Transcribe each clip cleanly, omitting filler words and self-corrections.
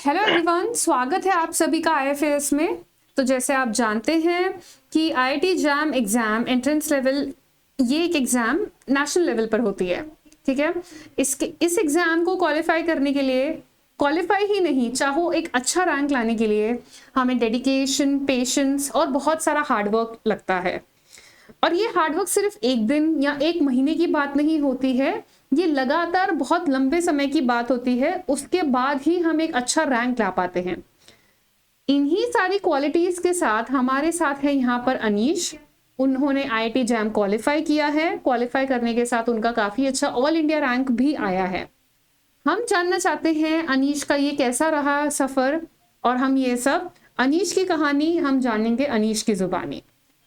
Hello everyone, स्वागत है आप सभी का आईएफएस में। तो जैसे आप जानते हैं कि IIT jam exam entrance level, ये एक एग्ज़ाम नेशनल लेवल पर होती है। ठीक है, इस एग्ज़ाम को क्वालिफाई करने के लिए, क्वालिफाई ही नहीं, चाहो एक अच्छा रैंक लाने के लिए हमें डेडिकेशन, पेशेंस और बहुत सारा हार्डवर्क लगता है। और ये हार्डवर्क सिर्फ एक दिन या एक महीने की बात नहीं होती है, ये लगातार बहुत लंबे समय की बात होती है। उसके बाद ही हम एक अच्छा रैंक ला पाते हैं। इन्हीं सारी क्वालिटीज के साथ हमारे साथ है यहाँ पर अनीश। उन्होंने आईआईटी जैम क्वालिफाई किया है। क्वालिफाई करने के साथ उनका काफी अच्छा ऑल इंडिया रैंक भी आया है। हम जानना चाहते हैं अनीश का ये कैसा रहा सफर, और हम ये सब अनीश की कहानी हम जानेंगे अनीश की जुबानी।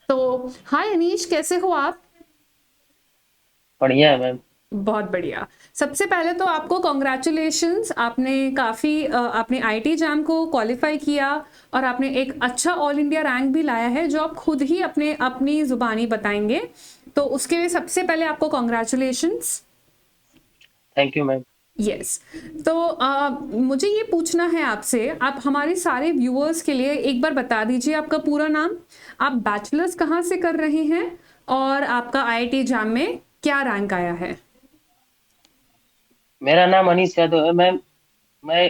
तो हाय अनीश, कैसे हो आप? बढ़िया है मैम। बहुत बढ़िया। सबसे पहले तो आपको कॉन्ग्रेचुलेशंस, आपने आईआईटी जैम को क्वालिफाई किया और आपने एक अच्छा ऑल इंडिया रैंक भी लाया है, जो आप खुद ही अपनी जुबानी बताएंगे। तो उसके लिए सबसे पहले आपको congratulations. Thank you ma'am. Yes. तो मुझे ये पूछना है आपसे, आप हमारे सारे व्यूअर्स के लिए एक बार बता दीजिए आपका पूरा नाम, आप बैचलर्स कहाँ से कर रहे हैं और आपका आईआईटी जैम में क्या रैंक आया है? मेरा नाम अनीस यादव है मैम। मैं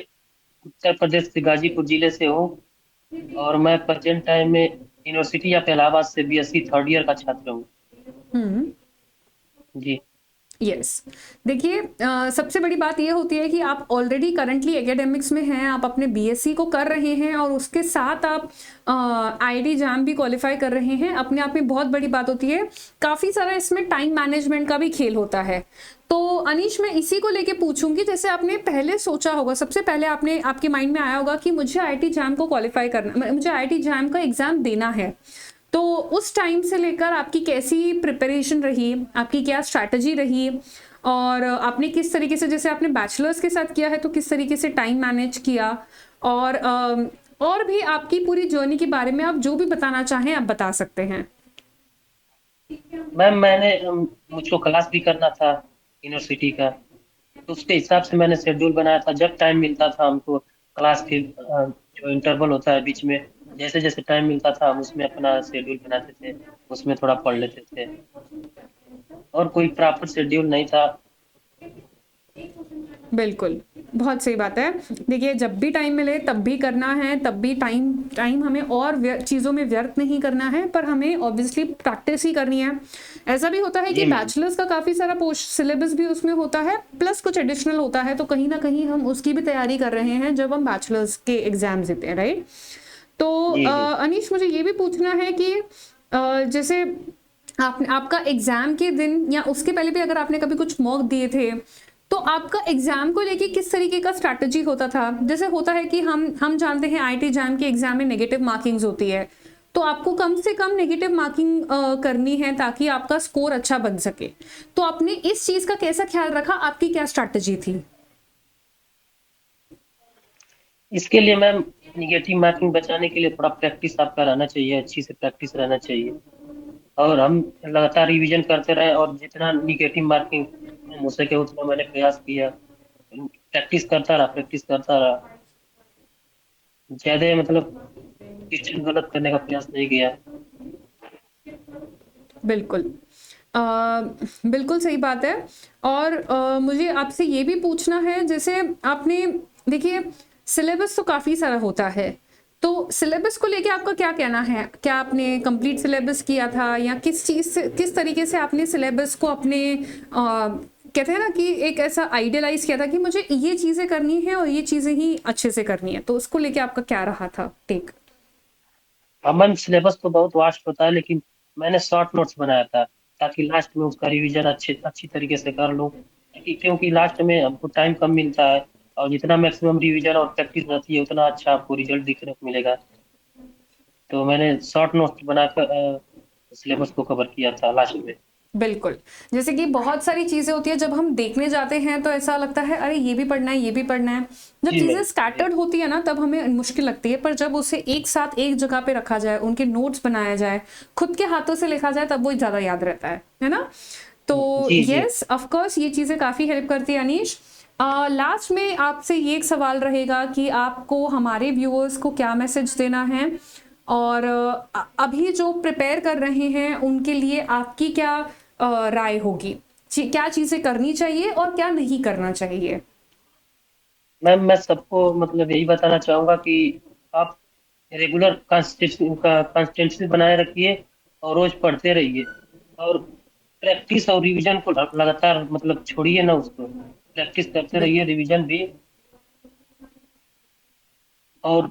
उत्तर प्रदेश के गाजीपुर जिले से हूँ और मैं प्रेजेंट टाइम में यूनिवर्सिटी ऑफ इलाहाबाद से बीएससी थर्ड ईयर का छात्र हूँ। हम्म। जी। यस। देखिए, सबसे बड़ी बात ये होती है कि आप ऑलरेडी करंटली एकेडमिक्स में हैं, आप अपने बीएससी को कर रहे हैं और उसके साथ आप आईआईटी जैम भी क्वालिफाई कर रहे हैं। अपने आप में बहुत बड़ी बात होती है। काफ़ी सारा इसमें टाइम मैनेजमेंट का भी खेल होता है। तो अनीश, मैं इसी को लेके पूछूंगी, जैसे आपने पहले सोचा होगा, सबसे पहले आपने आपके माइंड में आया होगा कि मुझे आईआईटी जैम को क्वालिफाई करना, मुझे आईआईटी जैम का एग्जाम देना है। तो उस टाइम से लेकर आपकी कैसी प्रिपरेशन रही, आपकी क्या स्ट्रैटेजी रही, और आपने किस तरीके से, जैसे आपने बैचलर्स के साथ किया है तो किस तरीके से टाइम मैनेज किया, और भी आपकी पूरी जर्नी के बारे में आप जो भी बताना चाहें आप बता सकते हैं। मैम मुझको क्लास भी करना था यूनिवर्सिटी का, तो उसके हिसाब से मैंने शेड्यूल बनाया था। जब टाइम मिलता था हमको क्लास के जो इंटरवल होता है बीच में, जैसे जैसे टाइम मिलता था हम उसमें अपना शेड्यूल बनाते थे, उसमें थोड़ा पढ़ लेते थे। और कोई प्रॉपर शेड्यूल नहीं था। बिल्कुल, बहुत सही बात है। देखिए, जब भी टाइम मिले तब भी करना है, तब भी टाइम टाइम हमें और चीज़ों में व्यर्थ नहीं करना है, पर हमें ऑब्वियसली प्रैक्टिस ही करनी है। ऐसा भी होता है कि जी मैम। बैचलर्स का काफ़ी सारा पोस्ट सिलेबस भी उसमें होता है, प्लस कुछ एडिशनल होता है, तो कहीं ना कहीं हम उसकी भी तैयारी कर रहे हैं जब हम बैचलर्स के एग्जाम देते हैं, राइट? तो जी जी। अनीश, मुझे ये भी पूछना है कि जैसे आपका एग्जाम के दिन या उसके पहले भी अगर आपने कभी कुछ मॉक दिए थे, तो आपका एग्जाम को लेके किस तरीके का स्ट्रैटेजी होता था? जैसे होता है कि हम जानते हैं आईआईटी जैम के एग्जाम में नेगेटिव मार्किंग्स होती है, तो आपको कम से कम नेगेटिव मार्किंग करनी है ताकि आपका स्कोर अच्छा बन सके। तो आपने इस चीज का कैसा ख्याल रखा, आपकी क्या स्ट्रैटेजी थी? इसके लिए मैम निगेटिव मार्किंग बचाने के लिए थोड़ा प्रैक्टिस आपका रहना चाहिए, अच्छी से प्रैक्टिस रहना चाहिए। और हम लगातार रिवीजन करते रहे और जितना निगेटिव मार्किंग कम हो सके उतना मैंने प्रयास किया। प्रैक्टिस करता रहा। ज्यादा मतलब क्वेश्चन गलत करने का प्रयास नहीं किया। बिल्कुल। अ, बिल्कुल सही बात है। और मुझे आपसे ये भी पूछना है, जैसे आपने, देखिए, सिलेबस तो काफ़ी सारा होता है, तो सिलेबस को लेके आपका क्या कहना है? क्या आपने कंप्लीट सिलेबस किया था, या किस चीज़ से, किस तरीके से आपने सिलेबस को अपने कहते हैं ना कि एक ऐसा आइडियलाइज किया था कि मुझे ये चीज़ें करनी है और ये चीज़ें ही अच्छे से करनी है, तो उसको लेके आपका क्या रहा था टेक? हाँ मैम, सिलेबस तो बहुत वास्ट होता है लेकिन मैंने शॉर्ट नोट्स बनाया था ताकि लास्ट में उसका रिवीजन अच्छी तरीके से कर लूँ। क्योंकि लास्ट में हमको टाइम कम मिलता है और जितना मैक्सिमम रिवीजन और प्रैक्टिस रहती है उतना अच्छा आपको रिजल्ट दिखने को मिलेगा। तो मैंने शॉर्ट नोट्स बनाकर सिलेबस को कवर किया था लास्ट में। बिल्कुल। जैसे कि बहुत सारी चीज़ें होती है, जब हम देखने जाते हैं तो ऐसा लगता है अरे ये भी पढ़ना है, ये भी पढ़ना है। जब जी चीज़ें मैम। जी। स्कैटर्ड होती है ना, तब हमें मुश्किल लगती है, पर जब उसे एक साथ एक जगह पे रखा जाए, उनके नोट्स बनाया जाए, खुद के हाथों से लिखा जाए, तब वो ज़्यादा याद रहता है ना? तो जी जी। यस, ऑफ कोर्स ये चीज़ें काफ़ी हेल्प करती है अनीश। लास्ट में आपसे ये एक सवाल रहेगा कि आपको हमारे व्यूअर्स को क्या मैसेज देना है, और अभी जो प्रिपेयर कर रहे हैं उनके लिए आपकी क्या राय होगी, क्या चीज़ें करनी चाहिए और क्या नहीं करना चाहिए? मैम मैं सबको मतलब यही बताना चाहूंगा कि आप रेगुलर कंसिस्टेंसी बनाए रखिए और रोज पढ़ते रहिए, और प्रैक्टिस और रिवीजन को लगातार मतलब छोड़िए ना उसको, प्रैक्टिस करते बिल- रहिए, रिवीजन भी, और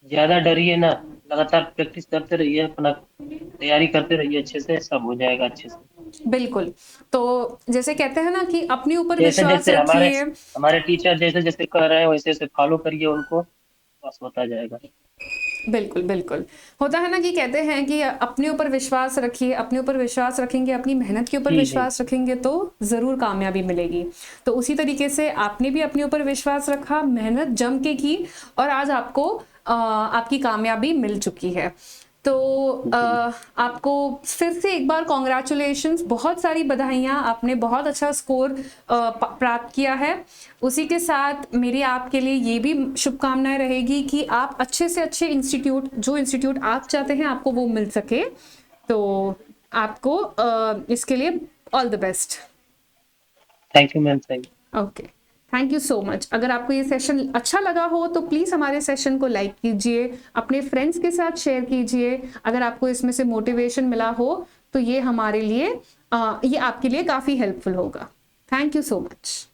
ज्यादा डरिए ना, लगातार प्रैक्टिस करते रहिए, अपना तैयारी करते रहिए, अच्छे से सब हो जाएगा अच्छे से। बिल्कुल। तो जैसे कहते हैं ना कि अपने ऊपर जैसे विश्वास जैसे हमारे रखिए। हमारे टीचर जैसे जैसे कर रहे हैं वैसे वैसे फॉलो करिए उनको, बस होता जाएगा। बिल्कुल, बिल्कुल। होता है ना कि कहते हैं कि अपने ऊपर विश्वास रखिए, अपने ऊपर विश्वास रखेंगे, अपनी मेहनत के ऊपर जी जी। विश्वास रखेंगे तो ज़रूर कामयाबी मिलेगी। तो उसी तरीके से आपने भी अपने ऊपर विश्वास रखा, मेहनत जम के की, और आज आपको आपकी कामयाबी मिल चुकी है। तो जी आपको फिर से एक बार कॉन्ग्रेचुलेशंस, बहुत सारी बधाइयाँ, आपने बहुत अच्छा स्कोर प्राप्त किया है। उसी के साथ मेरी आपके लिए ये भी शुभकामनाएं रहेगी कि आप अच्छे से अच्छे इंस्टीट्यूट, जो इंस्टीट्यूट आप चाहते हैं आपको वो मिल सके। तो आपको इसके लिए all the best. Thank you ma'am, thank okay, thank you so much. अगर आपको ये सेशन अच्छा लगा हो तो प्लीज़ हमारे सेशन को लाइक कीजिए, अपने फ्रेंड्स के साथ शेयर कीजिए। अगर आपको इसमें से मोटिवेशन मिला हो तो ये हमारे लिए ये आपके लिए काफ़ी हेल्पफुल होगा। Thank you so much.